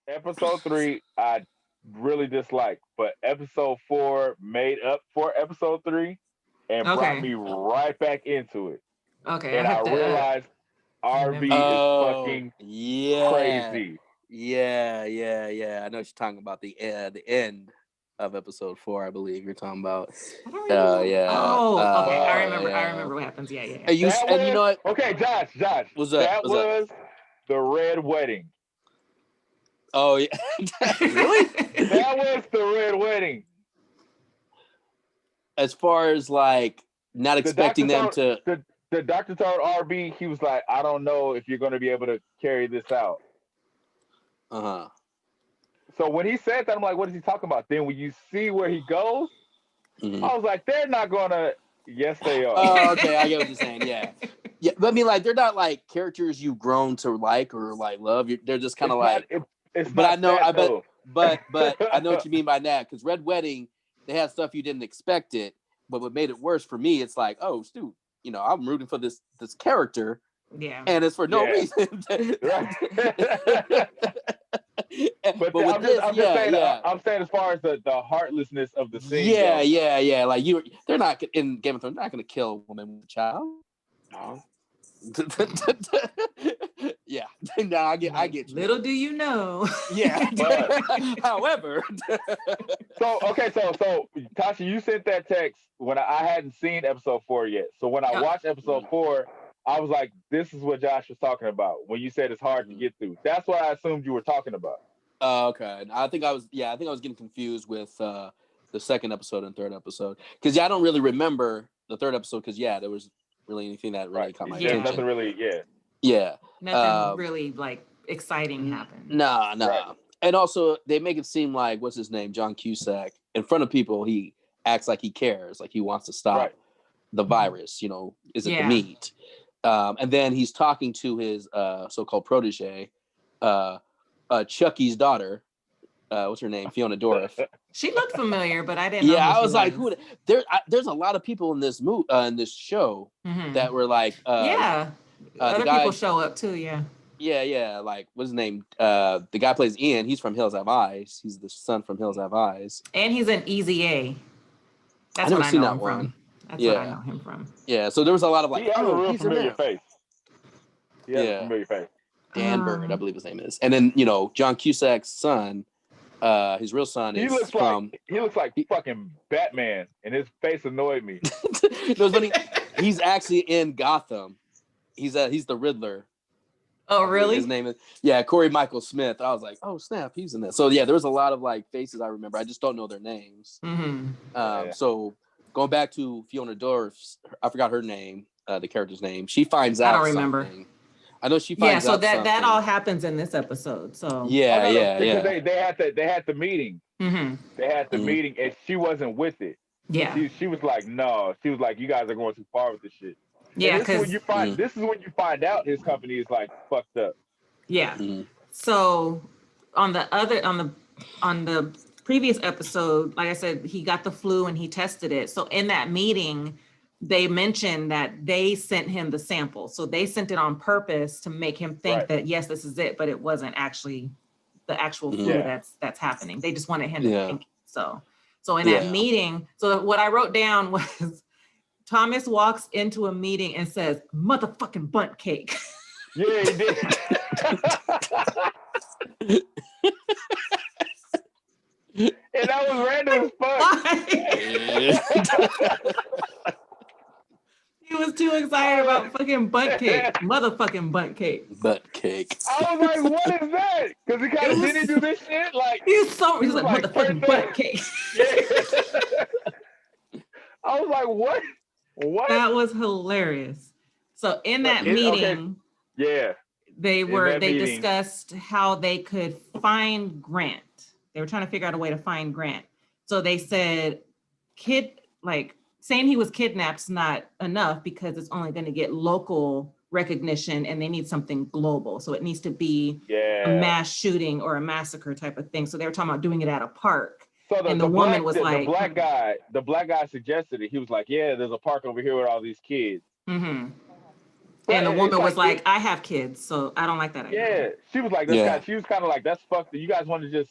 Episode 3, I really disliked, but episode 4 made up for episode 3 and brought Okay. me right back into it. Okay. I And I have to realized remember. RV is Oh, fucking yeah. crazy. Yeah. I know what you're talking about, the end of episode 4, I believe you're talking about. I don't really. Yeah. Oh, okay. I remember. I Yeah. remember what happens. Yeah, yeah, yeah. And you know what? Okay, Josh. What's up? That What's up? was the red wedding. Oh yeah. Really? That was the red wedding. As far as like not expecting them to. The doctor told RB, he was like, I don't know if you're going to be able to carry this out. Uh-huh. So when he said that, I'm like, what is he talking about? Then when you see where he goes, I was like, they're not going to. Yes, they are. Oh, okay. I get what you're saying. Yeah. Yeah. But I mean, like, they're not like characters you've grown to like or like love. They're just kind of like. But I know, but I know what you mean by that, because Red Wedding, they had stuff you didn't expect it, but what made it worse for me, it's like, oh, dude, you know, I'm rooting for this character, and it's for no reason. But I'm saying as far as the heartlessness of the scene. Yeah. Like they're not in Game of Thrones. They're not going to kill a woman with a child. No. Yeah, no, I get you. Little do you know. Yeah. However, so Tasha, you sent that text when I hadn't seen episode 4 yet. So when I watched episode 4, I was like, "This is what Josh was talking about when you said it's hard to get through." That's what I assumed you were talking about. Okay. I think I was getting confused with the second episode and third episode, because I don't really remember the third episode, because there was really anything that really caught my attention. Nothing really, nothing really like exciting happened. Nah. Right. And also they make it seem like, what's his name, John Cusack, in front of people he acts like he cares, like he wants to stop the virus. You know, is it the meat? And then he's talking to his so-called protege, Chucky's daughter. What's her name? Fiona Dorff. She looked familiar, but I didn't know. Yeah, I was like, who? There's a lot of people in this in this show that were like, other people show up too. Yeah. Like, what's his name? The guy plays Ian. He's from Hills Have Eyes. He's the son from Hills Have Eyes. And he's in Easy A. That's what I know him from. That's what I know him from. Yeah. So there was a lot of like, he has a real familiar face. He has a familiar face. Dan Bird, I believe his name is. And then, you know, John Cusack's son, his real son he looks like fucking Batman, and his face annoyed me. He's actually in Gotham. He's the Riddler. Oh, really? His name is Corey Michael Smith. I was like, oh snap, he's in that. So there was a lot of like faces I remember. I just don't know their names. So going back to Fiona Dorff's, I forgot her name, the character's name. She finds out. I don't remember. Something. I know she finds out. Yeah, so that all happens in this episode. So They had the meeting. They had the meeting, and she wasn't with it. Yeah, she was like, no. She was like, you guys are going too far with this shit. Yeah, because this is when you find out his company is like fucked up. Yeah. So on the previous episode, like I said, he got the flu and he tested it. So in that meeting, they mentioned that they sent him the sample. So they sent it on purpose to make him think that, yes, this is it, but it wasn't actually the actual flu that's happening. They just wanted him to think so. So in that meeting, so what I wrote down was Thomas walks into a meeting and says, "Motherfucking bunt cake." Yeah, he did. And that was random as fuck. He was too excited about fucking butt cake. Motherfucking butt cake. Butt cake. I was like, what is that? Because he kind of didn't do this shit. Like, he's like motherfucking butt cake. I was like, what? What? That was hilarious. So in that meeting, they discussed how they could find Grant. They were trying to figure out a way to find Grant. So they said, saying he was kidnapped is not enough because it's only going to get local recognition, and they need something global. So it needs to be a mass shooting or a massacre type of thing. So they were talking about doing it at a park. So the woman was like, the black guy suggested it. He was like, yeah, there's a park over here with all these kids. Mm-hmm. And the woman was like, I have kids, so I don't like that idea. Yeah, she was like, she was kind of like, that's fucked. You guys want to just,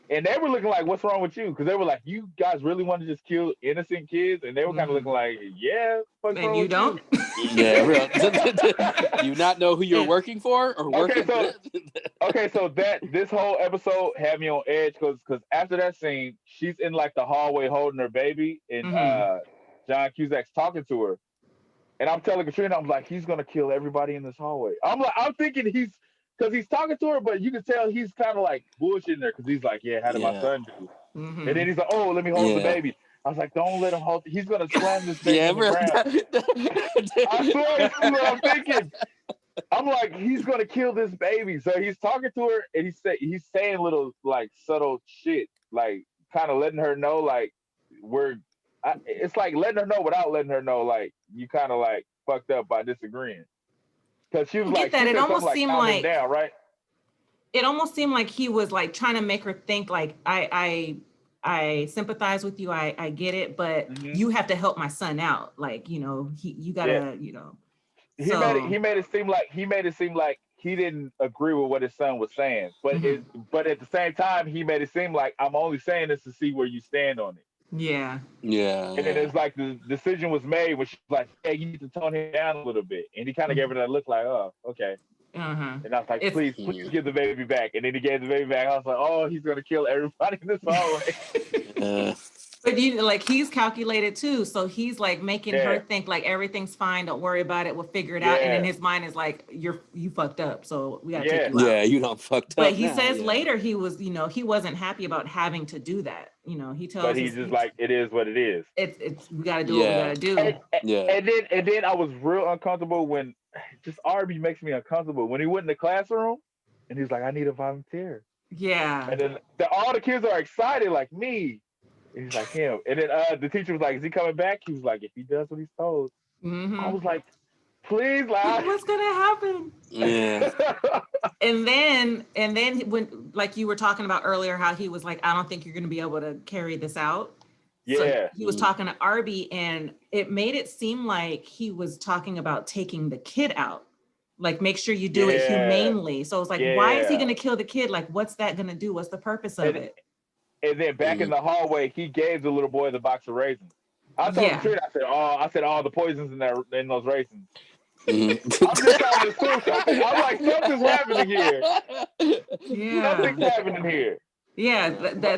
and they were looking like, what's wrong with you? Because they were like, you guys really want to just kill innocent kids? And they were kind of looking like, yeah, what's wrong with don't? You? Yeah, real. Do you not know who you're working for or working for? Okay, so this whole episode had me on edge because after that scene, she's in like the hallway holding her baby, and John Cusack's talking to her. And I'm telling Katrina, I'm like, he's gonna kill everybody in this hallway. I'm thinking because he's talking to her, but you can tell he's kind of like bullshitting her because he's like, yeah, how did my son do? And then he's like, oh, let me hold the baby. I was like, don't let him hold. He's gonna slam this baby in the ground. I swear, this is what I'm thinking. I'm like, he's gonna kill this baby. So he's talking to her, and he's saying little like subtle shit, like kind of letting her know like it's like letting her know without letting her know like you kind of like fucked up by disagreeing. Because she was like, that. It almost seemed like down, right? It almost seemed like he was like trying to make her think like I sympathize with you. I get it, but you have to help my son out. Like, you gotta, He made it seem like he didn't agree with what his son was saying, but but at the same time he made it seem like I'm only saying this to see where you stand on it. Yeah. And it's like the decision was made when she's like, hey, you need to tone him down a little bit, and he kind of gave her that look like, oh, okay. And I was like, please give the baby back. And then he gave the baby back. I was like, oh, he's gonna kill everybody in this hallway. But he's calculated too, so he's like making her think like everything's fine, don't worry about it, we'll figure it out. And in his mind is like, you fucked up, so we gotta take you out. Yeah, you don't fucked up. But he says later he was, he wasn't happy about having to do that. He tells. But he's just like, it is what it is. It's we gotta do what we gotta do. And then I was real uncomfortable when just Arby makes me uncomfortable when he went in the classroom and he's like, I need a volunteer. Yeah. And then all the kids are excited like me. And he's like him. And then the teacher was like, is he coming back? He was like, if he does what he's told. I was like, please, like, what's gonna happen? Yeah. and then when, like you were talking about earlier, how he was like, I don't think you're gonna be able to carry this out. Yeah. So he was talking to Arby, and it made it seem like he was talking about taking the kid out. Like, make sure you do it humanely. So it's like, why is he gonna kill the kid? Like, what's that gonna do? What's the purpose of it? And then back in the hallway, he gave the little boy the box of raisins. I told him straight, I said all the poisons in those raisins. I'm just trying to assume something. I'm like, something's happening here. Something's happening here. Yeah,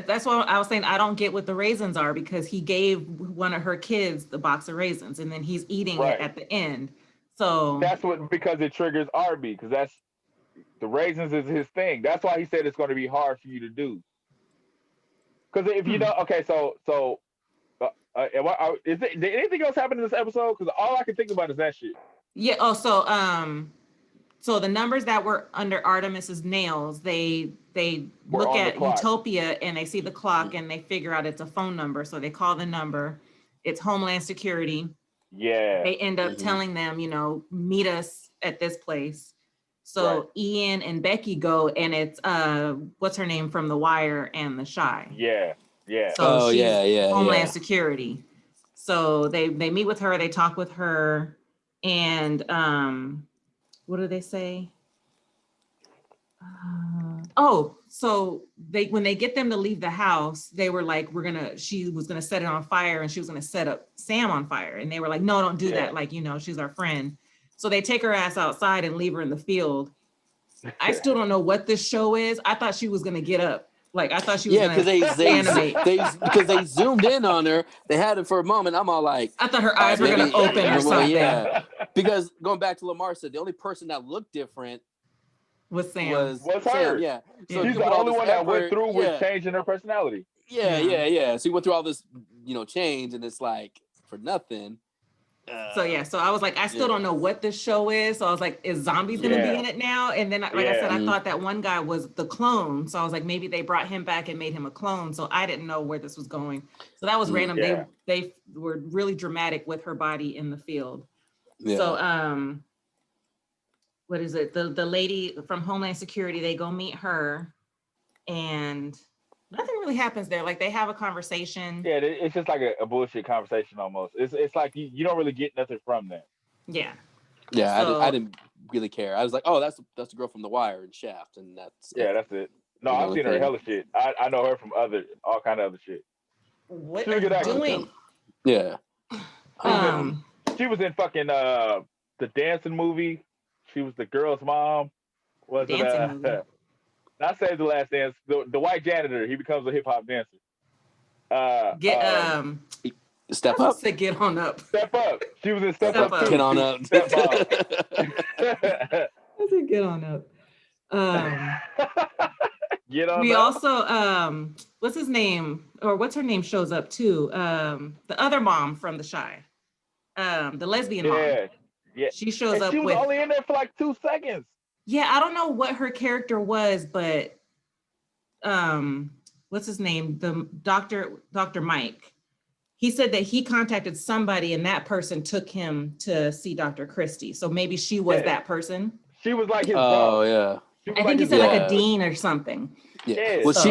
that's what I was saying. I don't get what the raisins are, because he gave one of her kids the box of raisins, and then he's eating it at the end. So that's because it triggers Arby, because that's the raisins is his thing. That's why he said it's going to be hard for you to do. Because if you know, okay, so did anything else happen in this episode? Because all I can think about is that shit. Yeah. Oh, so the numbers that were under Artemis's nails, they look at Utopia and they see the clock and they figure out it's a phone number. So they call the number. It's Homeland Security. Yeah. They end up telling them, meet us at this place. So Ian and Becky go, and it's what's her name from The Wire and The Chi. Yeah. So she's Homeland Security. So they meet with her, they talk with her, and what do they say? So when they get them to leave the house, they were like, she was gonna set it on fire, and she was gonna set up Sam on fire, and they were like, no, don't do that. Like, she's our friend. So they take her ass outside and leave her in the field. I still don't know what this show is. I thought she was gonna get up. Like, I thought she was gonna animate. Because they zoomed in on her. They had it for a moment. I'm all like, I thought her eyes were gonna open or something. Yeah. Because going back to Lamar said, the only person that looked different was Sam. Was her. Sam, yeah. So she's the only one that went through with changing her personality. Yeah. So he went through all this, change, and it's like for nothing. So I was like, I still don't know what this show is. So I was like, is zombies gonna be in it now? And then, like I said, I thought that one guy was the clone. So I was like, maybe they brought him back and made him a clone. So I didn't know where this was going. So that was random. Yeah. They were really dramatic with her body in the field. Yeah. So what is it? The lady from Homeland Security, they go meet her, and nothing really happens there. Like, they have a conversation. Yeah, it's just like a bullshit conversation almost. It's like you don't really get nothing from that. Yeah. Yeah, So, I didn't really care. I was like, oh, that's the girl from The Wire and Shaft, and that's that's it. No, I've seen her hella shit. I know her from all kind of other shit. What are you doing? Yeah. She was in fucking the dancing movie. She was the girl's mom. Was dancing movie? Not Save the Last Dance. The white janitor. He becomes a hip hop dancer. Step Up. Say Get On Up. Step Up. She was in Step Up too. Get On Up. Step Mom. I said Get On Up. Get On we Up. Also, what's his name or what's her name shows up too. The other mom from The Chi. The lesbian mom. Yeah. She shows up. She was only in there for like 2 seconds. Yeah, I don't know what her character was, but what's his name? The Dr. Mike. He said that he contacted somebody and that person took him to see Dr. Christie. So maybe she was that person. She was like his boss. Oh yeah. I think he said like a dean or something. Yeah. Well, she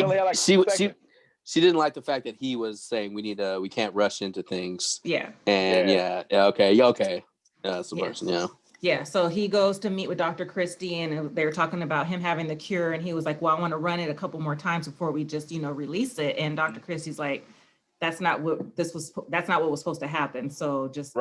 didn't like the fact that he was saying we can't rush into things. Yeah. And okay. That's the person. Yeah. Yeah, so he goes to meet with Dr. Christie and they were talking about him having the cure and he was like, well, I want to run it a couple more times before we just, release it. And Dr. Christie's like, that's not what was supposed to happen. So just,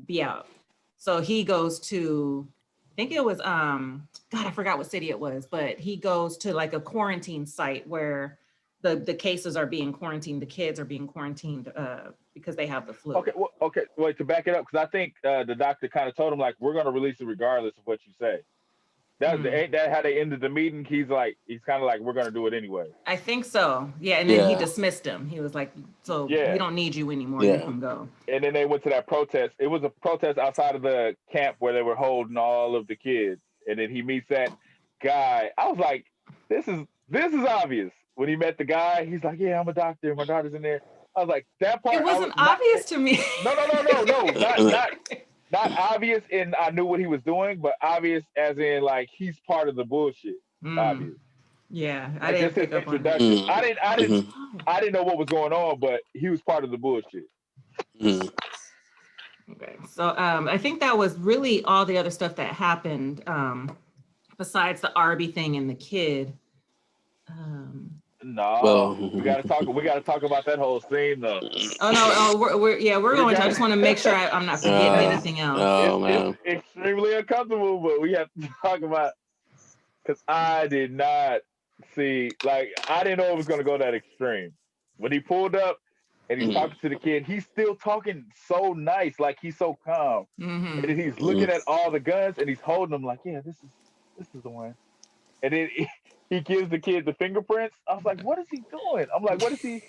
be out. So he goes to, I think it was, God, I forgot what city it was, but he goes to like a quarantine site where the cases are being quarantined, the kids are being quarantined because they have the flu. Okay, wait, to back it up, because I think the doctor kind of told him, like, we're going to release it regardless of what you say. Ain't that how they ended the meeting? He's kind of like, we're going to do it anyway. I think so. Yeah, and then he dismissed him. He was like, so we don't need you anymore. You can go. And then they went to that protest. It was a protest outside of the camp where they were holding all of the kids. And then he meets that guy. I was like, this is obvious. When he met the guy, he's like, yeah, I'm a doctor. My daughter's in there. I was like, that part. It wasn't obvious to me. No. Not obvious in I knew what he was doing, but obvious as in like he's part of the bullshit. Obvious. Yeah, I didn't pick up on that. I didn't know what was going on, but he was part of the bullshit. Okay, so I think that was really all the other stuff that happened besides the Arby thing and the kid. We gotta talk about that whole scene though. We're going to. I just want to make sure I'm not forgetting anything else. It's extremely uncomfortable, but we have to talk about because I did not see, like, I didn't know it was gonna go that extreme. When he pulled up and he's talking to the kid, he's still talking so nice, like he's so calm, and then he's looking at all the guns and he's holding them like, yeah, this is the one, and then he gives the kid the fingerprints. I was like, what is he doing? I'm like, what is he?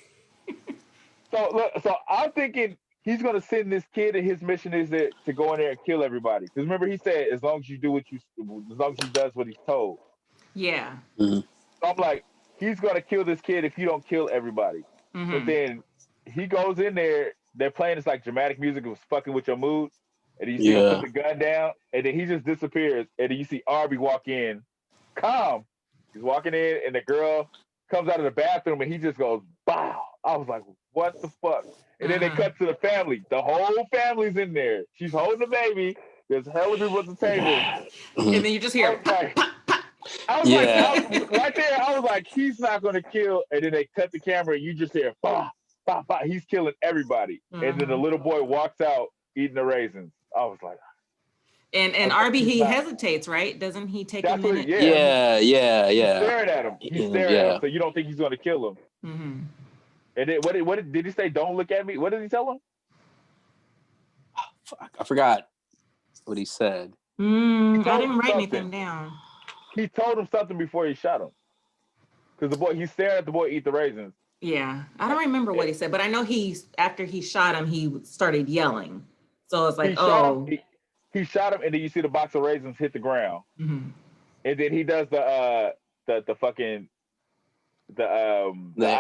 So I'm thinking he's going to send this kid and his mission is to go in there and kill everybody. Because remember, he said, as long as he does what he's told. Yeah. So I'm like, he's going to kill this kid if you don't kill everybody. But then he goes in there, they're playing this like dramatic music, it was fucking with your mood. And you see him put the gun down, and then he just disappears. And then you see Arby walk in, calm. He's walking in, and the girl comes out of the bathroom, and he just goes, "Bow!" I was like, "What the fuck?" And then they cut to the family. The whole family's in there. She's holding the baby. There's hella people at the table. And then you just hear. I was like, right there. I was like, he's not gonna kill. And then they cut the camera, and you just hear, "Bah, bah, bah." He's killing everybody. And then the little boy walks out eating the raisins. I was like. And Arby, he hesitates, right? Doesn't he take a minute? Yeah. He's staring at him. He's staring at him. So you don't think he's going to kill him. And then what did he say? Don't look at me. What did he tell him? Oh, fuck, I forgot what he said. I didn't write anything down. He told him something before he shot him. Because he's staring at the boy eat the raisins. Yeah, I don't remember what he said, but I know after he shot him, he started yelling. So it's like, He shot him, and then you see the box of raisins hit the ground, and then he does the fucking the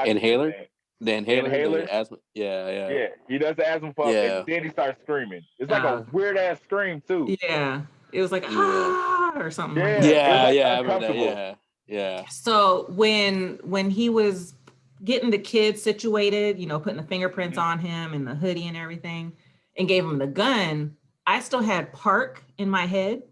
inhaler, the inhaler, the asthma. Yeah. He does the asthma pump, and then he starts screaming. It's like a weird ass scream too. Yeah, it was like or something. Yeah, like that. I remember that. Yeah. So when he was getting the kid situated, putting the fingerprints on him and the hoodie and everything, and gave him the gun. I still had park in my head.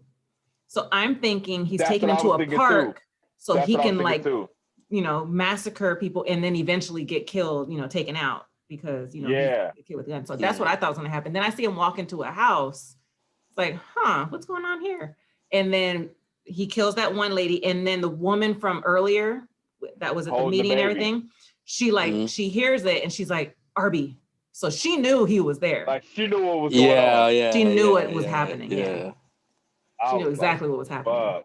So I'm thinking he's taken into a park so he can like, you know, massacre people and then eventually get killed, you know, taken out because, you know, he's the kid with the gun. So that's what I thought was going to happen. Then I see him walk into a house. It's like, what's going on here? And then he kills that one lady. And then the woman from earlier that was at the meeting and everything, she like, she hears it and she's like, Arby. So she knew he was there. Like she knew what was going on. Yeah. She knew what was happening. Yeah. She knew exactly what was happening. Fuck.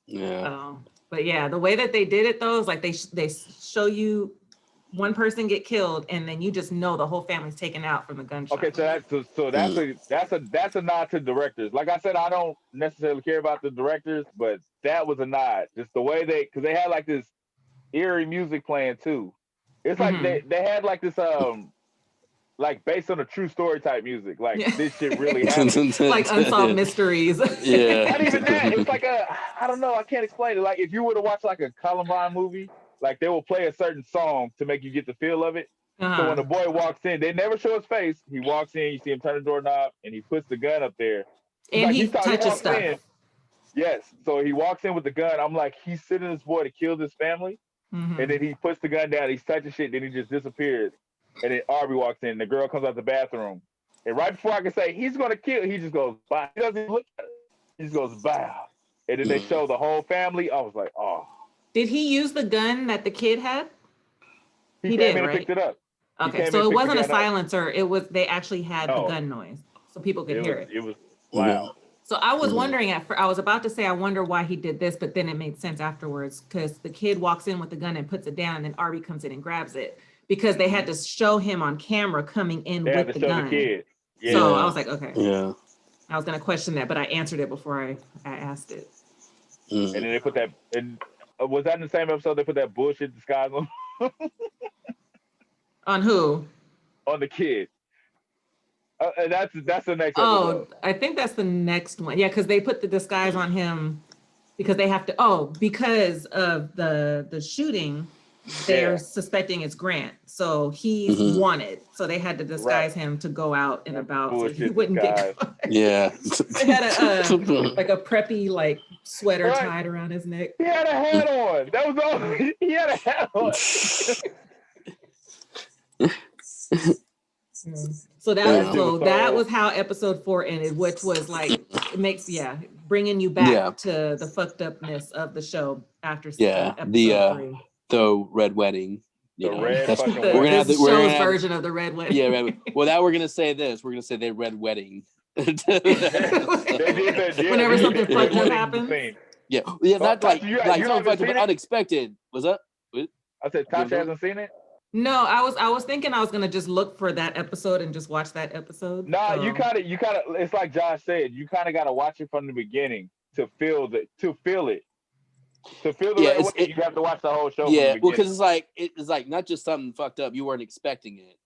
Yeah. But yeah, the way that they did it though is like they show you one person get killed and then you just know the whole family's taken out from the gunshot. Okay, so that's a nod to directors. Like I said, I don't necessarily care about the directors, but that was a nod. Just the way because they had like this eerie music playing too. It's like they had like this like based on a true story type music. Like this shit really happened. Like Unsolved Mysteries. Yeah. Not even that. It's like I don't know. I can't explain it. Like if you were to watch like a Columbine movie, like they will play a certain song to make you get the feel of it. So when the boy walks in, they never show his face. He walks in, you see him turn the doorknob, and he puts the gun up there. And like, he touches stuff. Yes. So he walks in with the gun. I'm like, he's sending this boy to kill this family. And then he puts the gun down, he's touching shit, then he just disappears. And then Arby walks in, and the girl comes out the bathroom. And right before I can say, he's going to kill, he just goes, bye. He doesn't even look at it. He just goes, bow. And then they show the whole family. I was like, oh. Did he use the gun that the kid had? He did, right? Picked it up. Okay, so it wasn't a silencer. It was, they actually had the gun noise. So people could hear it. It was loud. So I was wondering I was about to say, I wonder why he did this, but then it made sense afterwards because the kid walks in with the gun and puts it down and then Arby comes in and grabs it because they had to show him on camera coming in with the gun. Yeah. So I was like, okay. Yeah. I was going to question that, but I answered it before I asked it. And then they put that, and was that in the same episode they put that bullshit disguise on? On who? On the kid. That's the next episode. I think that's the next one. Yeah, because they put the disguise on him because they have to. Because of the shooting, they're suspecting it's Grant, so he's wanted. So they had to disguise him to go out and about so he wouldn't get caught. Yeah, they had a like a preppy like sweater tied around his neck. He had a hat on. That was all. He had a hat on. So that was how episode 4 ended, which was like it makes bringing you back to the fucked upness of the show after episode 3. The Red Wedding. We're gonna have the show's version of the Red Wedding. Yeah, well, now we're gonna say this. We're gonna say the Red Wedding. Whenever something fucked up happens. Not like something fucked up, but unexpected. Was that? I said Tasha hasn't seen it. No, I was thinking I was gonna just look for that episode and just watch that episode. No, you kind of. It's like Josh said. You kind of got to watch it from the beginning to feel it. To feel the right way, you have to watch the whole show. Yeah, well, because it's like not just something fucked up. You weren't expecting it.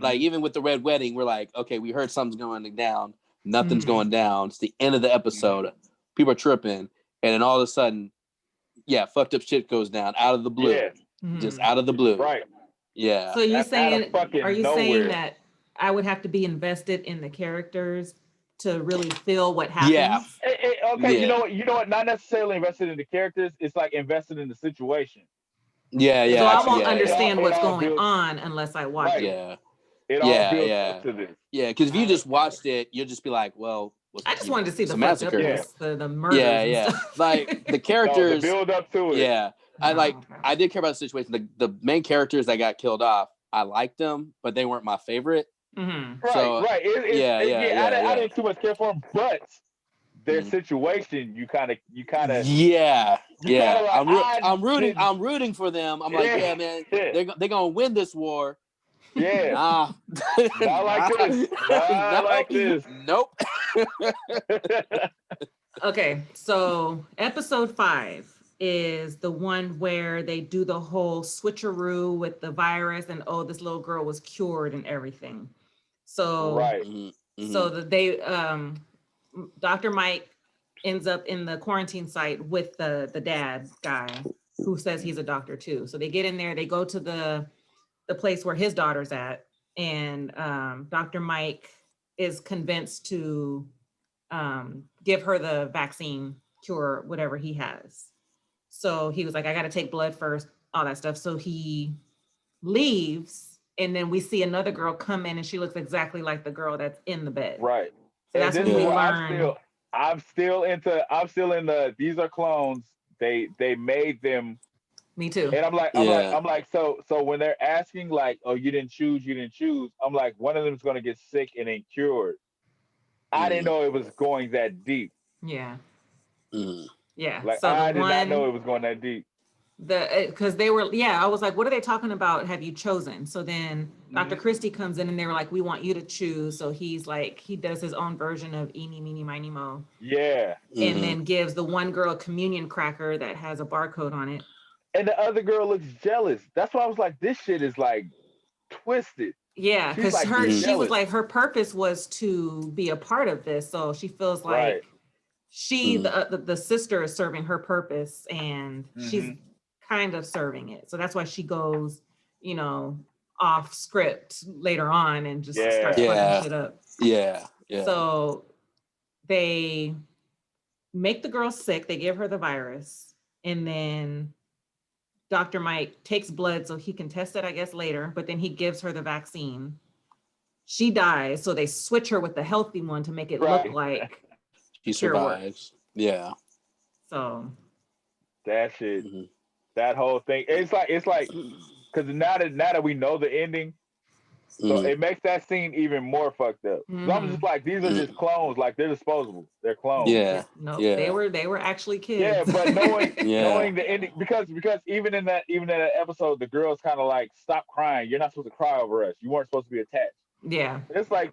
Like even with the Red Wedding, we're like, okay, we heard something's going down. Nothing's going down. It's the end of the episode. People are tripping, and then all of a sudden, fucked up shit goes down out of the blue. Just out of the blue. Right. Yeah. So are you saying that I would have to be invested in the characters to really feel what happens? Yeah. Okay. You know what? Not necessarily invested in the characters. It's like invested in the situation. Yeah. So I won't understand what's going on unless I watch it. It all builds up to this. Yeah, because if you just watched it, you'll just be like, well, I just wanted to see the massacre. The murders. Yeah. Like the characters. The build up to it. Yeah. I did care about the situation. The main characters that got killed off, I liked them, but they weren't my favorite. Right. I didn't too much care for them, but their situation, you kind of. Yeah. Like, I'm rooting for them. I'm like, man, they're gonna win this war. Yeah. Not like this. Not like this. Nope. Okay, so episode 5 is the one where they do the whole switcheroo with the virus and this little girl was cured and everything. So Dr. Mike ends up in the quarantine site with the dad guy who says he's a doctor too. So they get in there, they go to the place where his daughter's at, and Dr. Mike is convinced to give her the vaccine, cure, whatever he has. So he was like, I got to take blood first, all that stuff. So he leaves, and then we see another girl come in, and she looks exactly like the girl that's in the bed. Right. So that's when we learn. I'm still in the these are clones. They made them. Me too. And I'm like, so when they're asking like, oh, you didn't choose, I'm like, one of them is gonna get sick and then cured. I didn't know it was going that deep. Yeah. Yeah. Like so I did not know it was going that deep. Because they were, I was like, what are they talking about? Have you chosen? So then Dr. Christie comes in and they were like, we want you to choose. So he's like, he does his own version of eeny, meeny, miny, mo. Yeah. And then gives the one girl a communion cracker that has a barcode on it. And the other girl looks jealous. That's why I was like, this shit is like twisted. Yeah, because she was like, her purpose was to be a part of this. So she feels like the sister is serving her purpose, and she's kind of serving it. So that's why she goes, off script later on and just starts fucking shit up. Yeah. So they make the girl sick. They give her the virus, and then Dr. Mike takes blood so he can test it, I guess, later, but then he gives her the vaccine. She dies, so they switch her with the healthy one to make it look like she survives. Yeah. So that shit, that whole thing, it's like, because now that we know the ending, so it makes that scene even more fucked up. So I'm just like, these are just clones, like they're disposable. They're clones. Yeah. No, they were actually kids. Yeah, but knowing the ending, because even in that episode, the girl's kind of like, stop crying. You're not supposed to cry over us. You weren't supposed to be attached. Yeah. It's like,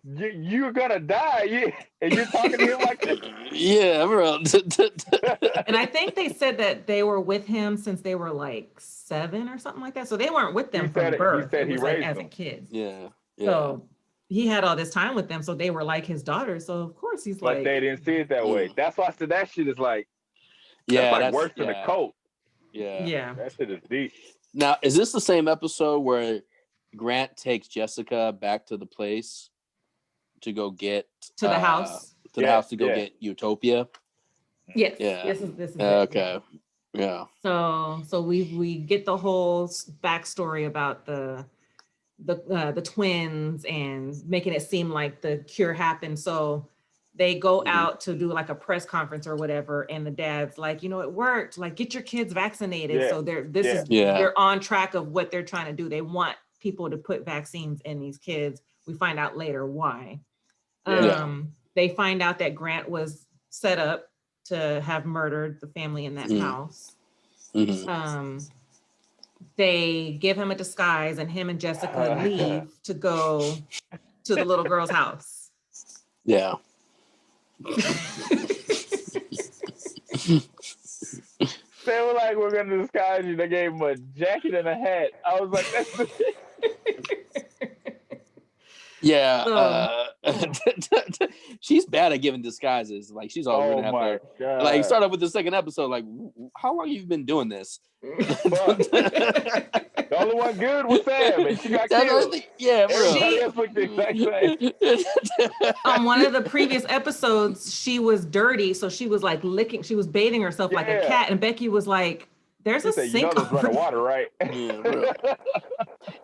you're gonna die, and you're talking to him like this. Yeah, bro. And I think they said that they were with him since they were like 7 or something like that. So they weren't with them from birth. He said he raised as them. a kid. Yeah. So he had all this time with them, so they were like his daughters. So of course he's like, but they didn't see it that way. That's why I said that shit is like, that's worse than a cult. Yeah. That shit is deep. Now, is this the same episode where Grant takes Jessica back to the place to go get to the house to go get Utopia? Yes. Yeah. This is okay. Yeah. So we get the whole backstory about the twins and making it seem like the cure happened. So they go out to do like a press conference or whatever, and the dad's like, it worked. Like, get your kids vaccinated. So they're on track of what they're trying to do. They want people to put vaccines in these kids. We find out later why. They find out that Grant was set up to have murdered the family in that house. They give him a disguise, and him and Jessica leave to go to the little girl's house. Yeah. They were like, we're gonna disguise you. They gave him a jacket and a hat. I was like, that's the yeah. She's bad at giving disguises. Like, she's always gonna have to. God. Like, start off with the second episode. Like, how long have you been doing this? The only one good was Sam, and she got killed. Yeah, bro. Everybody else looked the exact same. On one of the previous episodes, she was dirty, so she was like licking. She was bathing herself like a cat, and Becky was like, "There's a sink there's running water, right?"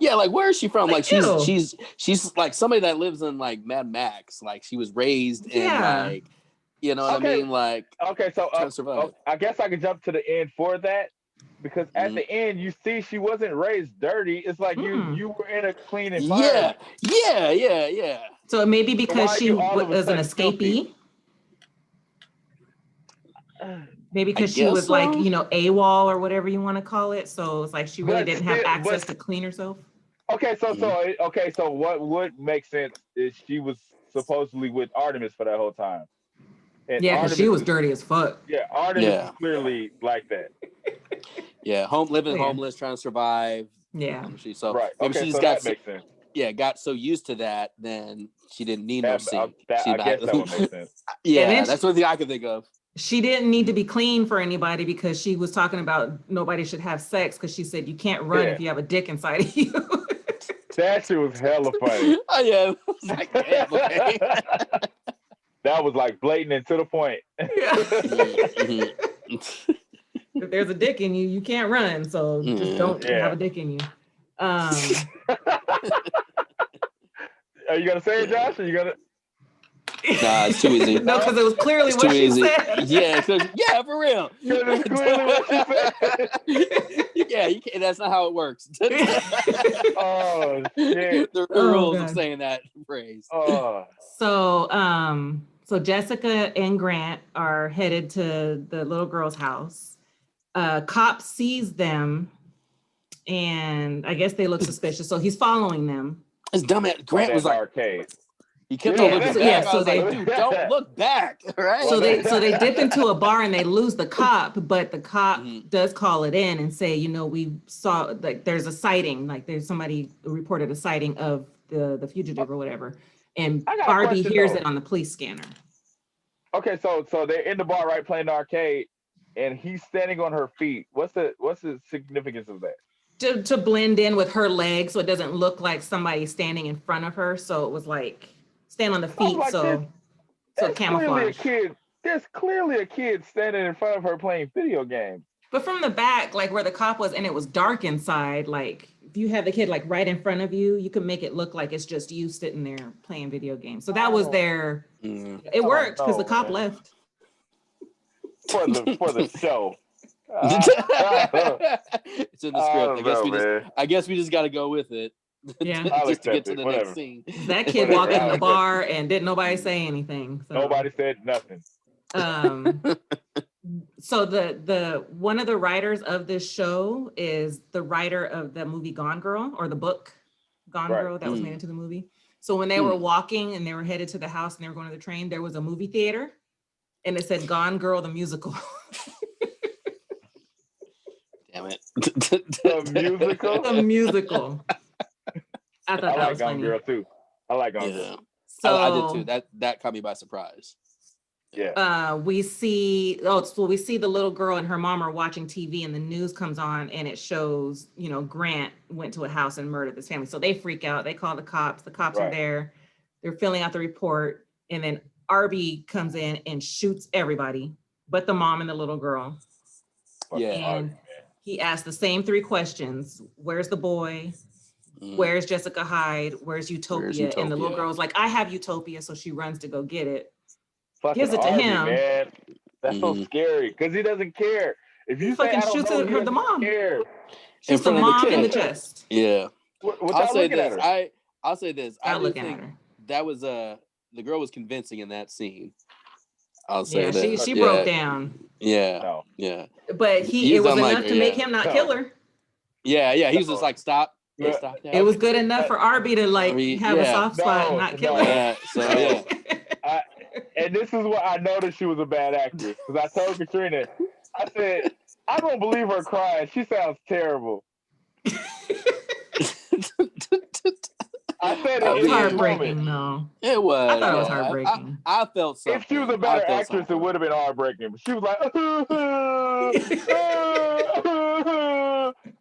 Yeah, like, where is she from? Like, she's like somebody that lives in like Mad Max. Like, she was raised in like, what I mean? Like, so I guess I could jump to the end for that, because at the end you see she wasn't raised dirty. It's like you were in a clean environment. Yeah. So maybe because she was an escapee. Maybe because she was like, AWOL or whatever you want to call it. So it's like she really didn't have access to clean herself. So what would make sense is she was supposedly with Artemis for that whole time. And because she was dirty as fuck. Yeah, Artemis is clearly like that. Yeah, living homeless, trying to survive. Yeah. Maybe that makes sense. Yeah, got so used to that, then she didn't need no sink. I guess that would make sense. Yeah, that's one thing I can think of. She didn't need to be clean for anybody, because she was talking about nobody should have sex, because she said you can't run if you have a dick inside of you. That shit was hella funny. Oh yeah, it was like, damn, okay. That was like blatant and to the point. If there's a dick in you, you can't run. So just don't have a dick in you. Are you gonna say it, Josh? Or you gonna? Nah, it's too easy. No, because it was clearly what she said. Yeah, for real. It's clearly what she said. Yeah, you can't, that's not how it works. Oh shit! The rules of saying that phrase. Oh. So Jessica and Grant are headed to the little girl's house. Cop sees them, and I guess they look suspicious. So he's following them. It's dumb. Grant was like, arcade. He kept on looking back. Yeah, so I was like, dude, don't look back. Right? So they dip into a bar and they lose the cop, but the cop does call it in and say, we saw like there's a sighting, like there's somebody reported a sighting of the fugitive or whatever. And Barbie hears it on the police scanner. Okay, so they're in the bar, right, playing the arcade, and he's standing on her feet. What's the significance of that? To blend in with her legs, so it doesn't look like somebody standing in front of her. So it was like stand on the feet, like, so camouflage. There's clearly a kid standing in front of her playing video games. But from the back, like where the cop was, and it was dark inside, like if you have the kid like right in front of you, you can make it look like it's just you sitting there playing video games. So that was their. It worked because the cop left. For the show. It's in the script. I guess we just got to go with it. Yeah, just to get to the next scene. That kid walked in the bar and didn't nobody say anything. So. Nobody said nothing. So the one of the writers of this show is the writer of the movie Gone Girl, or the book Gone Girl that was made into the movie. So when they were walking and they were headed to the house and they were going to the train, there was a movie theater and it said Gone Girl the musical. Damn it. The musical? The musical. I thought that was Gone funny. Girl too. I like Gone Girl. So I did too. That caught me by surprise. Yeah. We see the little girl and her mom are watching TV and the news comes on and it shows, Grant went to a house and murdered this family. So they freak out. They call the cops. The cops are there. They're filling out the report. And then Arby comes in and shoots everybody, but the mom and the little girl. Yeah. And he asked the same 3 questions. Where's the boy? Where's Jessica Hyde? Where's Utopia? And the little girl's like, I have Utopia. So she runs to go get it. Gives it to Arby, him. Man. That's so scary because he doesn't care. If you fucking shoots her, the mom. Care. Shoots the mom in the chest. Yeah. I'll say this. I'll say this. I look think at her. That was the girl was convincing in that scene. I'll say that. She broke down. Yeah. No. Yeah. But it was enough to make him not kill her. Yeah. Yeah. He was just like, stop. Yeah. Stop that. It was good enough for Arby to have a soft spot and not kill her. Yeah. So yeah. And this is what I noticed she was a bad actress. Because I told Katrina, I said, I don't believe her crying. She sounds terrible. I said it was heartbreaking, no. It was. I thought it was heartbreaking. I felt something. If she was a better actress, it would have been heartbreaking. But she was like,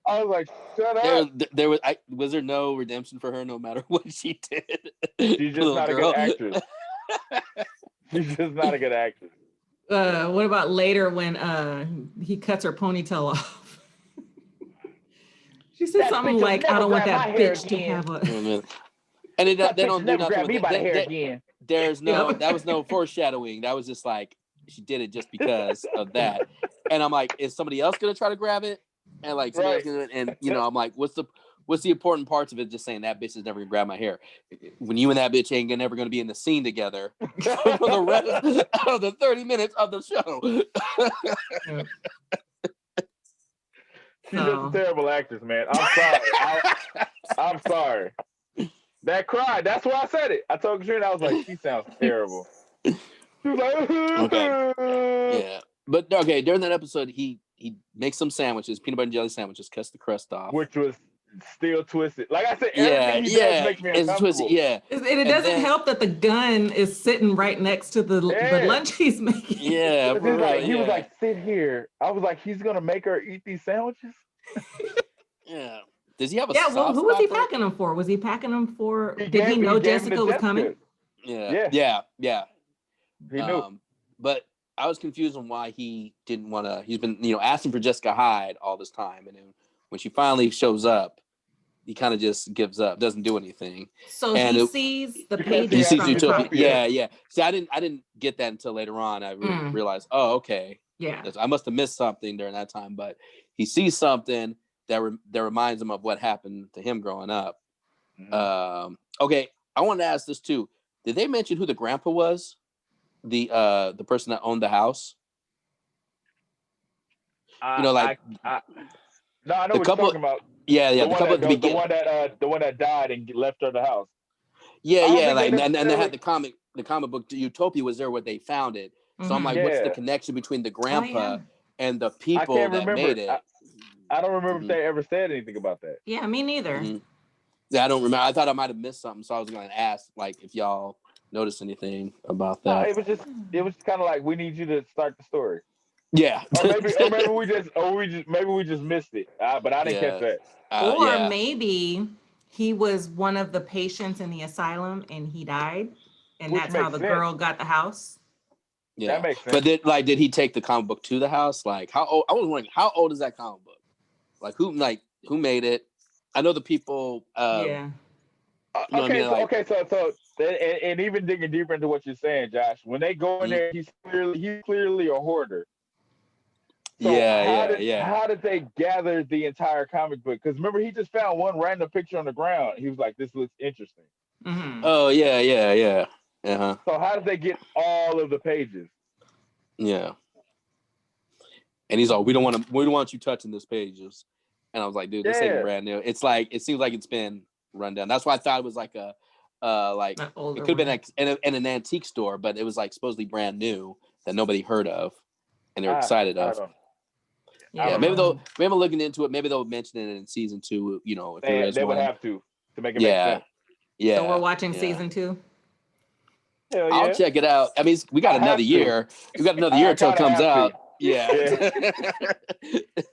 I was like, shut up. There was there no redemption for her no matter what she did? She's just not a good actress. She's just not a good actress. What about later when he cuts her ponytail off? She said something like, I don't want that bitch to have a... And they don't do nothing grab me with by the it. hair again. There's no, that was no foreshadowing. That was just like, she did it just because of that. And I'm like, is somebody else going to try to grab it? And like, and I'm like, what's the important parts of it? Just saying that bitch is never gonna grab my hair. When you and that bitch ain't never gonna be in the scene together for the rest of the 30 minutes of the show. She's just a terrible actress, man. I'm sorry. I'm sorry. That cry, that's why I said it. I told Katrina, I was like, she sounds terrible. She was like, okay. Yeah. But okay, during that episode, he makes some sandwiches, peanut butter and jelly sandwiches, cuts the crust off. Which was still twisted. Like I said, everything he does makes me uncomfortable. Twisted, yeah. And it doesn't help that the gun is sitting right next to the lunch he's making. Yeah. He was like, sit here. I was like, he's gonna make her eat these sandwiches? Yeah. Does he have a Yeah, well, soft who was he spot for packing them for? Was he packing them for? He Did he gave know he gave him to Jessica was coming? Yeah. He knew. But I was confused on why he didn't want to. He's been, asking for Jessica Hyde all this time, and then when she finally shows up, he kind of just gives up, doesn't do anything. So he sees the pages he sees from Utopia. Yeah. See, I didn't get that until later on. I realized, oh, okay. Yeah. I must have missed something during that time, but he sees something that reminds him of what happened to him growing up. Mm-hmm. Okay, I wanted to ask this too. Did they mention who the grandpa was? The person that owned the house? No, I know what you're talking about. Yeah. The couple at the beginning. The one that died and left her the house. Yeah. Like, and they had the comic book Utopia was there where they found it. So I'm like, what's the connection between the grandpa and the people that made it? I don't remember if they ever said anything about that. Yeah, me neither. Yeah, I don't remember. I thought I might have missed something, so I was going to ask, like, if y'all noticed anything about that. No, it was kind of like, we need you to start the story. Yeah. or maybe we just missed it. But I didn't catch that. Or maybe he was one of the patients in the asylum and he died, and that's how the girl got the house. Yeah, that makes sense. But did he take the comic book to the house? Like, how old? I was wondering, how old is that comic book? Like, who made it? I know the people. Okay, so and even digging deeper into what you're saying, Josh, when they go in there, he's clearly a hoarder. So how did they gather the entire comic book? Because remember, he just found one random picture on the ground. He was like, "This looks interesting." Mm-hmm. Oh yeah. So how did they get all of the pages? Yeah. And he's like, we don't want you touching this pages. And I was like, dude, this ain't brand new. It's like, it seems like it's been run down. That's why I thought it was like it could have been like in an antique store, but it was like supposedly brand new that nobody heard of and they're excited of. Maybe they'll looking into it. Maybe they'll mention it in season 2. If they would have to make it make sense. Yeah. So we're watching season 2. Hell yeah. I'll check it out. I mean, we got another year. We got another year until it comes out. Yeah.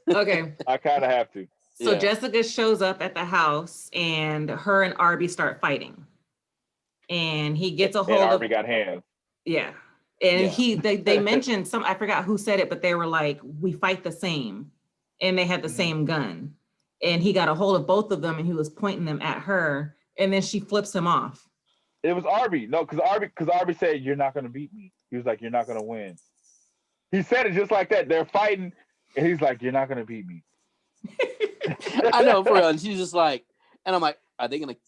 Okay. I kind of have to. So Jessica shows up at the house, and her and Arby start fighting. And he gets a hold of. Arby got hands. Yeah. And they mentioned I forgot who said it, but they were like, we fight the same. And they had the same gun. And he got a hold of both of them, and he was pointing them at her. And then she flips him off. It was Arby. No, because Arby said, "You're not going to beat me." He was like, "You're not going to win." He said it just like that. They're fighting, and he's like, "You're not going to beat me." I know, for real. And she's just like, and I'm like,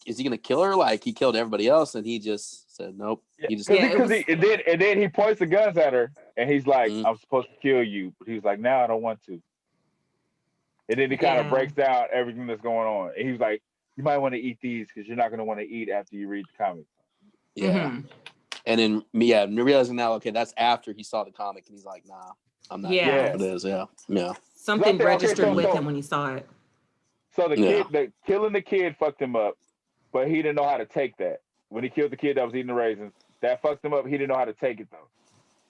is he gonna kill her? Like he killed everybody else, and he just said nope. And then he points the guns at her, and he's like, "I'm supposed to kill you," but he's like, "Now I don't want to." And then he kind of breaks down everything that's going on, and he's like, "You might want to eat these because you're not going to want to eat after you read the comic." Yeah. Mm-hmm. And then realizing now, okay, that's after he saw the comic, and he's like, "Nah, I'm not." Yeah, it is. Yeah. Something registered with him when he saw it. So killing the kid fucked him up, but he didn't know how to take that. When he killed the kid that was eating the raisins, that fucked him up. He didn't know how to take it though.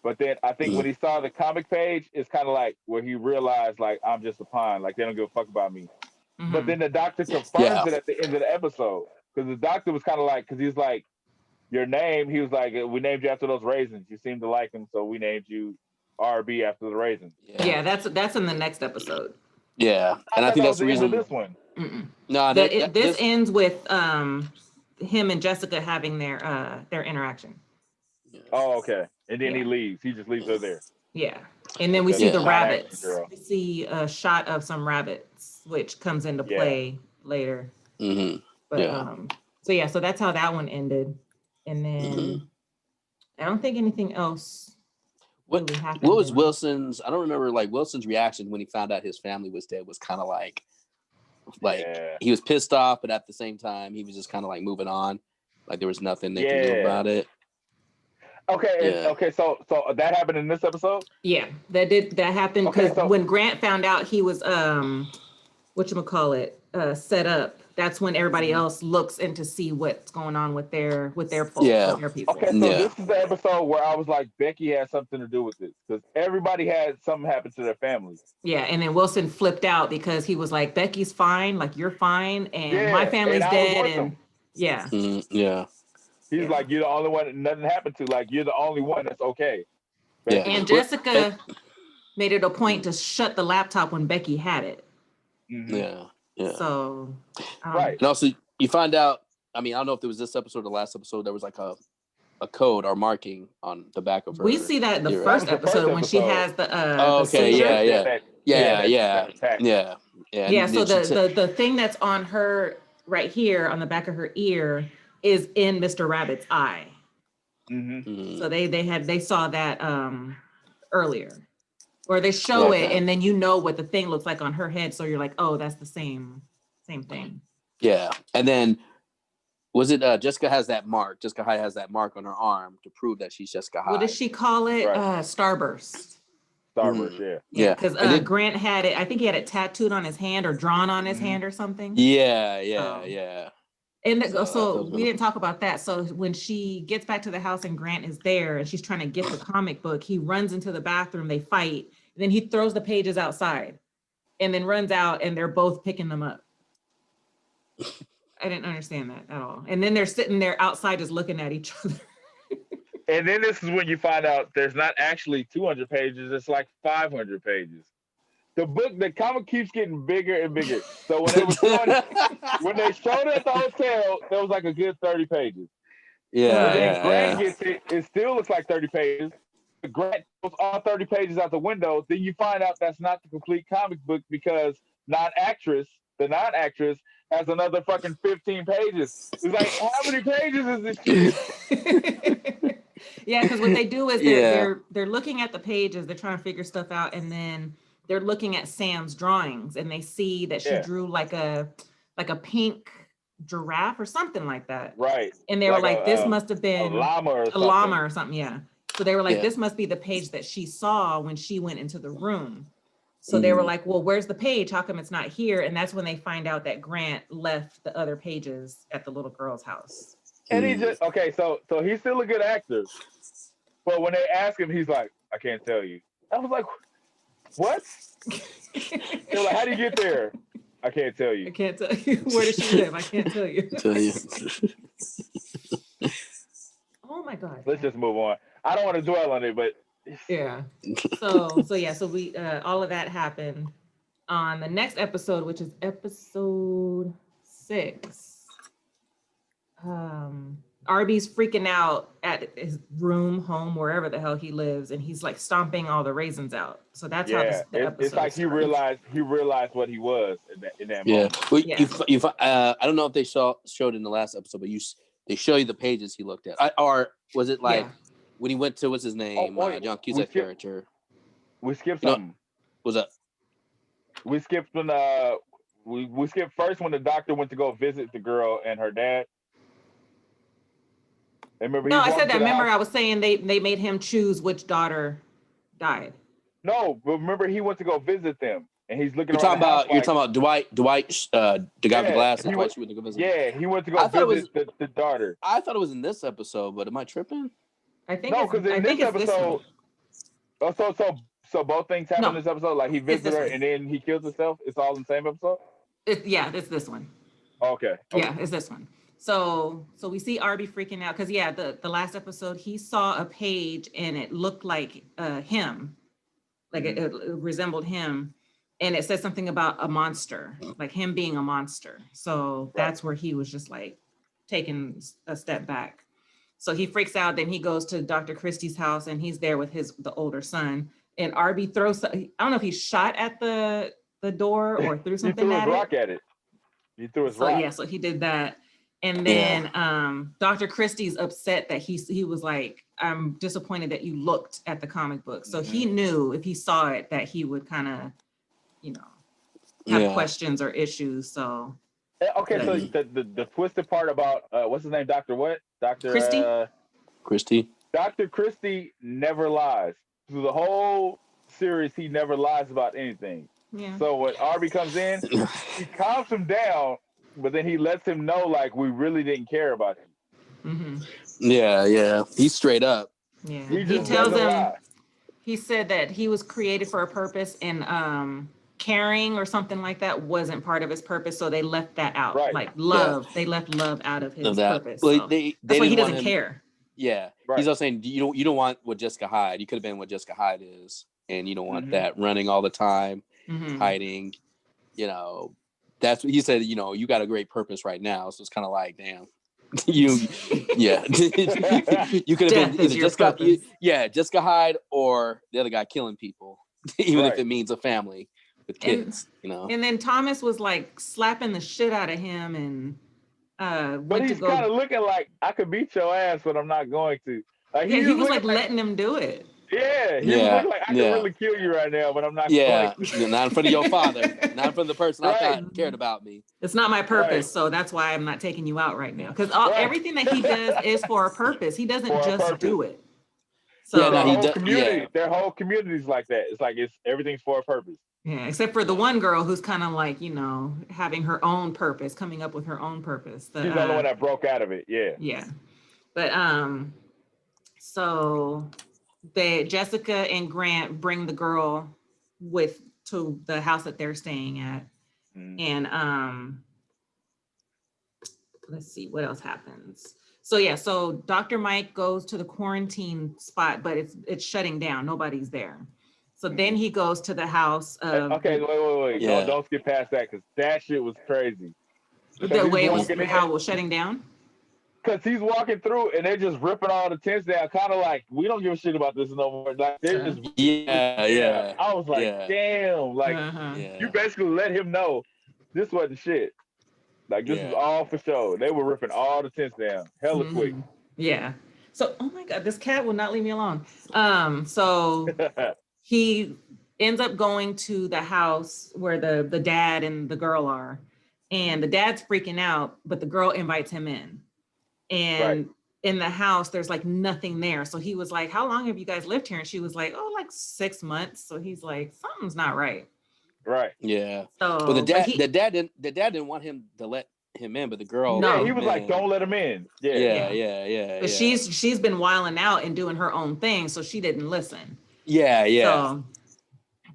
But then I think when he saw the comic page, it's kind of like where he realized, like, I'm just a pawn. Like, they don't give a fuck about me. Mm-hmm. But then the doctor confirms it at the end of the episode. Because the doctor was kind of like, because he's like, your name, he was like, we named you after those raisins. You seem to like them, so we named you RB after the raisins. Yeah, that's in the next episode. Yeah, and I think that's the reason. This one. No, this ends with him and Jessica having their interaction. Oh, okay. And then he leaves. He just leaves her there. Yeah, and then we see the rabbits. We see a shot of some rabbits, which comes into play later. Mm-hmm. But so that's how that one ended, and then I don't think anything else. What was Wilson's? I don't remember. Like Wilson's reaction when he found out his family was dead was kind of like he was pissed off, but at the same time he was just kind of like moving on, like there was nothing they could do about it. Okay, so that happened in this episode. Yeah, that happened because when Grant found out he was whatchamacallit, set up, that's when everybody else looks in to see what's going on with their folks, with their people. Okay, so this is the episode where I was like, Becky has something to do with this because everybody had something happen to their family. Yeah, and then Wilson flipped out because he was like, Becky's fine, like you're fine, and my family's dead, and yeah. He's like, you're the only one that nothing happened to. Like, you're the only one that's okay. Becky. And Jessica made it a point to shut the laptop when Becky had it. Yeah. So, right. And also, you find out, I mean, I don't know if it was this episode or the last episode, there was like a code or marking on the back of her. We see that in the first episode when she has the Yeah, so the thing that's on her right here on the back of her ear is in Mr. Rabbit's eye. So they saw that earlier, or they show it, and then you know what the thing looks like on her head, so you're like, oh, that's the same thing. Yeah, and then was it Jessica has that mark? Jessica Hyde has that mark on her arm to prove that she's Jessica Hyde. What does she call it? Starburst. Starburst, yeah. Because Grant had it. I think he had it tattooed on his hand or drawn on his hand or something. Yeah. And so we didn't talk about that. So when she gets back to the house and Grant is there and she's trying to get the comic book, he runs into the bathroom, they fight, and then he throws the pages outside and then runs out and they're both picking them up. I didn't understand that at all. And then they're sitting there outside just looking at each other. And then this is when you find out there's not actually 200 pages, it's like 500 pages. The comic keeps getting bigger and bigger. So when they showed it at the hotel, there was like a good 30 pages. Grant gets it still looks like 30 pages. Grant throws all 30 pages out the window. Then you find out that's not the complete comic book because the non-actress has another fucking 15 pages. It's like, how many pages is this shit? Yeah, because what they do is they're looking at the pages, they're trying to figure stuff out, and then they're looking at Sam's drawings and they see that she drew like a pink giraffe or something like that. Right. And they were like, this must have been a llama or something. Yeah. So they were like, this must be the page that she saw when she went into the room. So they were like, well, where's the page? How come it's not here? And that's when they find out that Grant left the other pages at the little girl's house. And he just, so he's still a good actor. But when they ask him, he's like, I can't tell you. I was like, what? They're like, how do you get there? I can't tell you. I can't tell you. Where does she live? I can't tell you. Oh my God. Let's just move on. I don't want to dwell on it, but yeah. So we all of that happened on the next episode, which is episode 6. Arby's freaking out at his home, wherever the hell he lives, and he's like stomping all the raisins out. So that's how the episode it's like starts. he realized what he was in that moment. Well, I don't know if they showed in the last episode, but they show you the pages he looked at, or was it like when he went to what's his name, John Cusack character? We skipped something. Was that? We skipped when we skipped first when the doctor went to go visit the girl and her dad. Remember, I said that. Remember, I was saying they made him choose which daughter died. No, but remember he went to go visit them, and he's looking. You're talking about Dwight, the guy with the glasses. He went to go visit. Yeah, he went to go visit the daughter. I thought it was in this episode, but am I tripping? I think no, because in this episode. So both things happen in this episode. Like he visited her and then he kills himself. It's all in the same episode. It's this one. Okay. Yeah, it's this one. So we see Arby freaking out because the last episode he saw a page and it looked like him, like it resembled him, and it said something about a monster, like him being a monster. So that's where he was just like taking a step back. So he freaks out. Then he goes to Dr. Christie's house and he's there with the older son. And Arby throws. I don't know if he shot at the door or threw something at it. He threw his rock at it. He threw his rock. Yeah, so he did that. And then Dr. Christie's upset that he was like, I'm disappointed that you looked at the comic book. So he knew if he saw it that he would kind of, have questions or issues. So okay, so the twisted part about what's his name, Dr. what? Dr. Christie. Dr. Christie never lies. Through the whole series, he never lies about anything. Yeah. So when Arby comes in, he calms him down, but then he lets him know like we really didn't care about you. Mm-hmm. Yeah. He's straight up. Yeah. He tells him. He said that he was created for a purpose, and caring or something like that wasn't part of his purpose, so they left that out. Right. Like love, they left love out of his purpose. Well, so they that's why he doesn't him, care. Yeah, right. He's also saying you don't want what Jessica Hyde. You could have been what Jessica Hyde is, and you don't want that running all the time, hiding. You know, that's what he said. You know, you got a great purpose right now, so it's kind of like, damn. You you could have been either Jessica Hyde or the other guy killing people, even if it means a family with kids, you know. And then Thomas was like slapping the shit out of him, and but he's kind of looking like, I could beat your ass, but I'm not going to. Like, he was like letting him do it. Yeah, he was looking like, I can really kill you right now, but I'm not going to. Not in front of your father, not in front of the person I thought cared about me. It's not my purpose, so that's why I'm not taking you out right now. Because everything that he does is for a purpose. He doesn't just do it. So their whole community's like that. It's like everything's for a purpose. Yeah, except for the one girl who's kind of like, you know, having her own purpose, coming up with her own purpose. She's the only one that broke out of it. Yeah. Yeah. But so Jessica and Grant bring the girl to the house that they're staying at. And let's see what else happens. So Dr. Mike goes to the quarantine spot, but it's shutting down. Nobody's there. So then he goes to the house of... Okay, wait. Yeah. Don't skip past that, because that shit was crazy. The way how it was shutting down? Because he's walking through and they're just ripping all the tents down, kind of like, we don't give a shit about this no more. Like, they're just... Yeah. I was like, damn. Like, you basically let him know this wasn't shit. Like, this is all for show. They were ripping all the tents down. Hella quick. Yeah. So, oh my God, this cat will not leave me alone. So... He ends up going to the house where the dad and the girl are, and the dad's freaking out, but the girl invites him in. And in the house, there's like nothing there. So he was like, how long have you guys lived here? And she was like, oh, like 6 months. So he's like, something's not right. Right. Yeah. So well, the dad didn't want him to let him in, but the girl. No, he was like, don't let him in. Yeah. But she's been wilding out and doing her own thing, so she didn't listen. Yeah. So,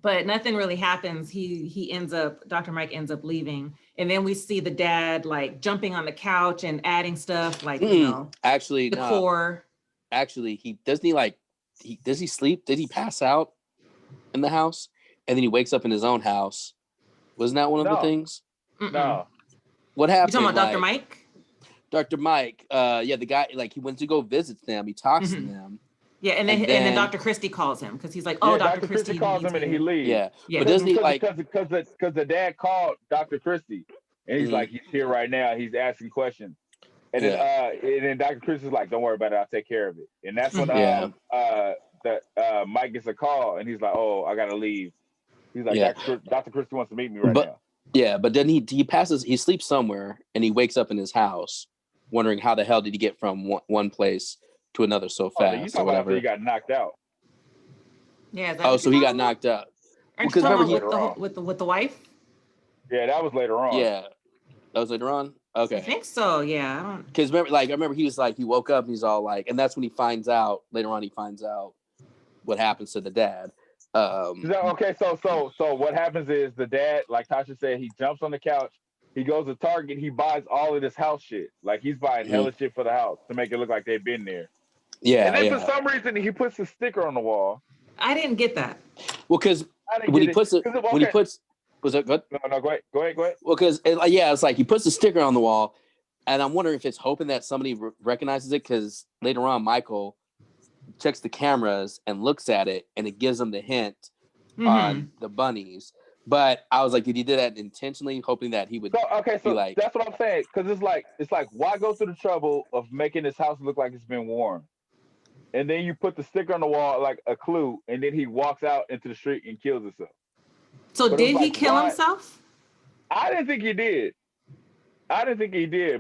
but nothing really happens. Dr. Mike ends up leaving. And then we see the dad like jumping on the couch and adding stuff like, you know, decor. Actually, does he sleep? Did he pass out in the house? And then he wakes up in his own house. Wasn't that one of the things? No. What happened? You talking about Dr. Mike? Dr. Mike, the guy, like he went to go visit them. He talks to them. Yeah, and then Dr. Christie calls him because he's like, "Oh, Dr. Christie calls him and he leaves." Yeah. But doesn't he because the dad called Dr. Christie and he's like, he's here right now. He's asking questions, and then Dr. Christie's like, "Don't worry about it. I'll take care of it." And that's when Mike gets a call and he's like, "Oh, I gotta leave." He's like, "Dr. Christie wants to meet me right now." Yeah, but then he sleeps somewhere and he wakes up in his house, wondering how the hell did he get from one place to another so fast. You talking about he got knocked out? Yeah. So he got knocked out. Because remember with the wife? Yeah, that was later on. Yeah, that was later on. Okay, I think so. Yeah, because I remember he was like, he woke up and he's all like, and that's when he finds out later on. He finds out what happens to the dad. Okay, so what happens is the dad, like Tasha said, he jumps on the couch. He goes to Target. He buys all of this house shit. Like he's buying hella shit for the house to make it look like they've been there. Yeah. And then for some reason he puts a sticker on the wall. I didn't get that. Well, because when he puts was it good? No, go ahead. Well, because it's like he puts a sticker on the wall, and I'm wondering if it's hoping that somebody recognizes it, because later on Michael checks the cameras and looks at it, and it gives him the hint on the bunnies. But I was like, did he do that intentionally, hoping that he would? So like, that's what I'm saying, because it's like, why go through the trouble of making this house look like it's been warm, and then you put the sticker on the wall like a clue, and then he walks out into the street and kills himself. So did he kill himself? I didn't think he did,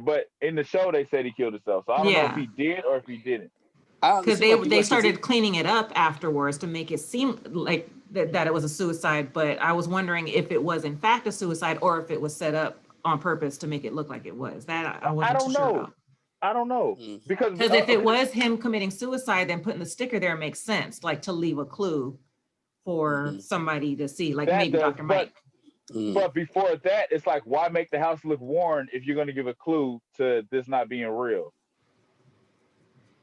but in the show they said he killed himself. So I don't know if he did or if he didn't. Because they started cleaning it up afterwards to make it seem like that it was a suicide, but I was wondering if it was in fact a suicide or if it was set up on purpose to make it look like it was. That I wasn't too sure about. I don't know. Because if it was him committing suicide, then putting the sticker there makes sense, like to leave a clue for somebody to see, like that maybe Dr. Mike. But before that, it's like, why make the house look worn if you're going to give a clue to this not being real?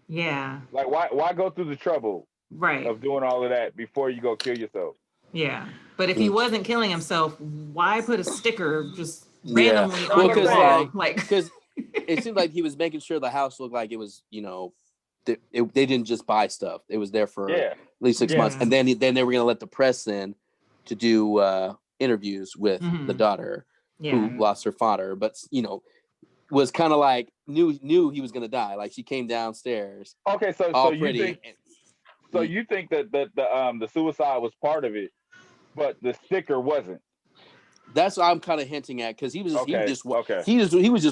Yeah. Like, why go through the trouble of doing all of that before you go kill yourself? Yeah. But if he wasn't killing himself, why put a sticker just randomly on your wall? Because it seemed like he was making sure the house looked like it was, they didn't just buy stuff. It was there for at least 6 months. And then they were going to let the press in to do interviews with the daughter who lost her father, but was kind of like knew he was going to die. Like she came downstairs. Okay, so you think that the suicide was part of it, but the sticker wasn't. That's what I'm kind of hinting at, because he was just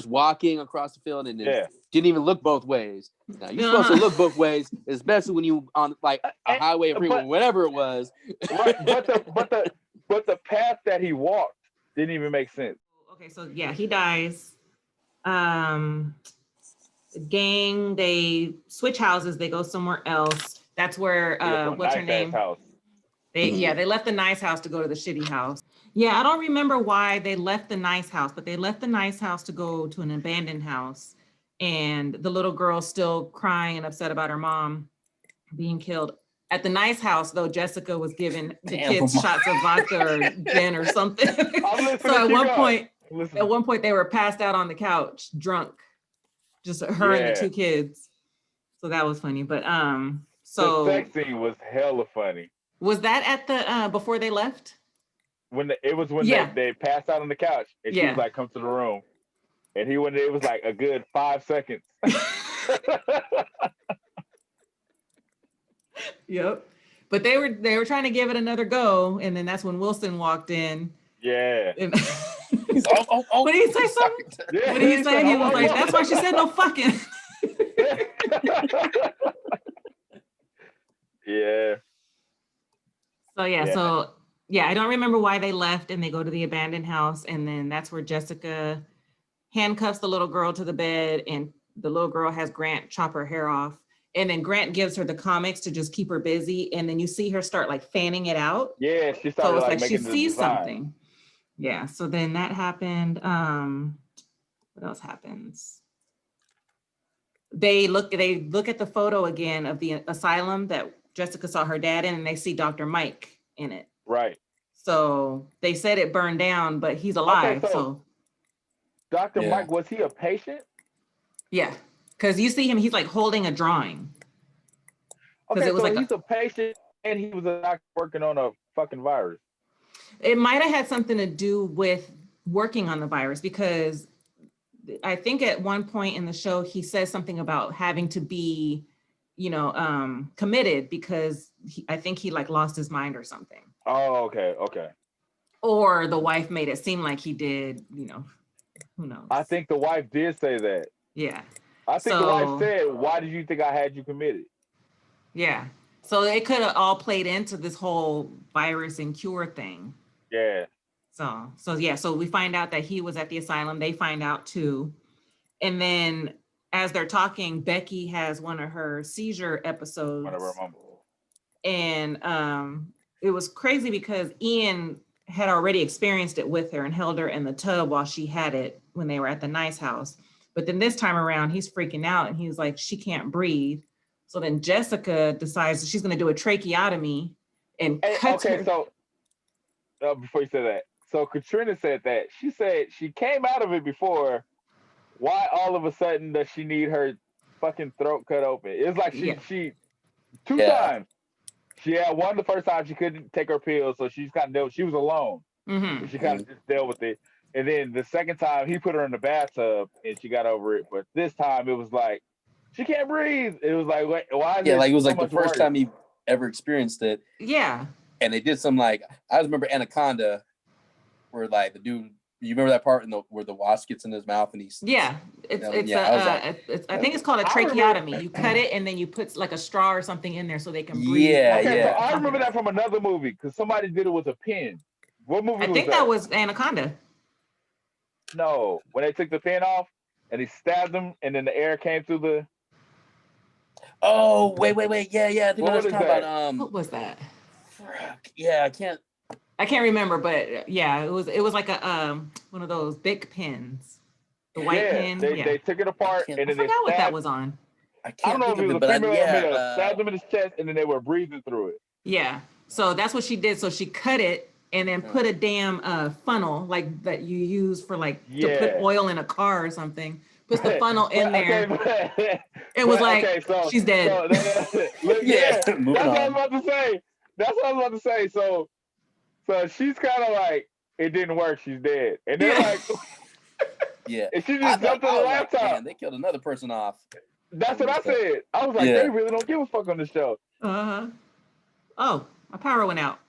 walking across the field and didn't even look both ways. Now you're supposed to look both ways, especially when you on like a highway, or freeway, whatever it was. But the path that he walked didn't even make sense. Okay, so he dies. Gang, they switch houses. They go somewhere else. That's where what's her name? House. They left the nice house to go to the shitty house. Yeah, I don't remember why they left the nice house, but they left the nice house to go to an abandoned house. And the little girl's still crying and upset about her mom being killed. At the nice house, though, Jessica was giving the kids shots of vodka or gin or something. So at one point, they were passed out on the couch, drunk, just her and the two kids. So that was funny. But so the sex scene was hella funny. Was that at the before they left? When they passed out on the couch, and she was like, "Come to the room," and he went. It was like a good 5 seconds. Yep. But they were trying to give it another go, and then that's when Wilson walked in. Yeah. And what did he say? Something? Yeah, what did he say? He was like, "That's why she said no fucking." Yeah. So I don't remember why they left, and they go to the abandoned house, and then that's where Jessica handcuffs the little girl to the bed, and the little girl has Grant chop her hair off. And then Grant gives her the comics to just keep her busy. And then you see her start like fanning it out. Yeah, she started so it's like she sees design. something. Yeah, so then that happened. What else happens? They look at the photo again of the asylum that Jessica saw her dad in, and they see Dr. Mike in it. Right. So they said it burned down, but he's alive. Okay, so Dr. Mike, was he a patient? Yeah. Because you see him, he's like holding a drawing. Okay, so he's a patient and he was a doctor working on a fucking virus. It might have had something to do with working on the virus, because I think at one point in the show, he says something about having to be, committed, because I think he like lost his mind or something. Oh, okay. Or the wife made it seem like he did, who knows? I think the wife did say that. Yeah. I think the wife said, "Why did you think I had you committed?" Yeah. So it could have all played into this whole virus and cure thing. Yeah. So we find out that he was at the asylum. They find out too. And then as they're talking, Becky has one of her seizure episodes. One of her mumbles. And it was crazy because Ian had already experienced it with her and held her in the tub while she had it when they were at the nice house. But then this time around, he's freaking out and he's like, she can't breathe. So then Jessica decides that she's going to do a tracheotomy and cuts her. So before you say that, so Katrina said that. She said she came out of it before. Why all of a sudden does she need her fucking throat cut open? It's like she two times. She had one the first time she couldn't take her pills, so she's kind of she was alone. Mm-hmm. She kind of just dealt with it. And then the second time he put her in the bathtub and she got over it. But this time it was like, she can't breathe. It was like, why is it like it was so like the first time he ever experienced it. Yeah. And they did some like, I remember Anaconda, where like the dude, you remember that part where the wasp gets in his mouth and he's I think it's called a tracheotomy. You cut it and then you put like a straw or something in there so they can breathe. So I remember that from another movie because somebody did it with a pin. What movie was that? I think that was Anaconda. No, when they took the pin off and he stabbed him, and then the air came through the. Oh, wait. Yeah. I think what was talking about. What was that? Yeah, I can't remember, but yeah, it was like a one of those big pins. The white pin. They took it apart and then I forgot what that was on. I don't know if it was a female or male. Stabbed him in his chest and then they were breathing through it. Yeah. So that's what she did. So she cut it and then put a damn funnel like that you use for like to put oil in a car or something. Puts the funnel in there. It was like she's dead. That's what I was about to say. That's what I was about to say. So she's kind of like, it didn't work. She's dead. And they're like, and she just jumped on the laptop. Man, they killed another person off. That's what I said. I was like, they really don't give a fuck on the show. Oh, my power went out.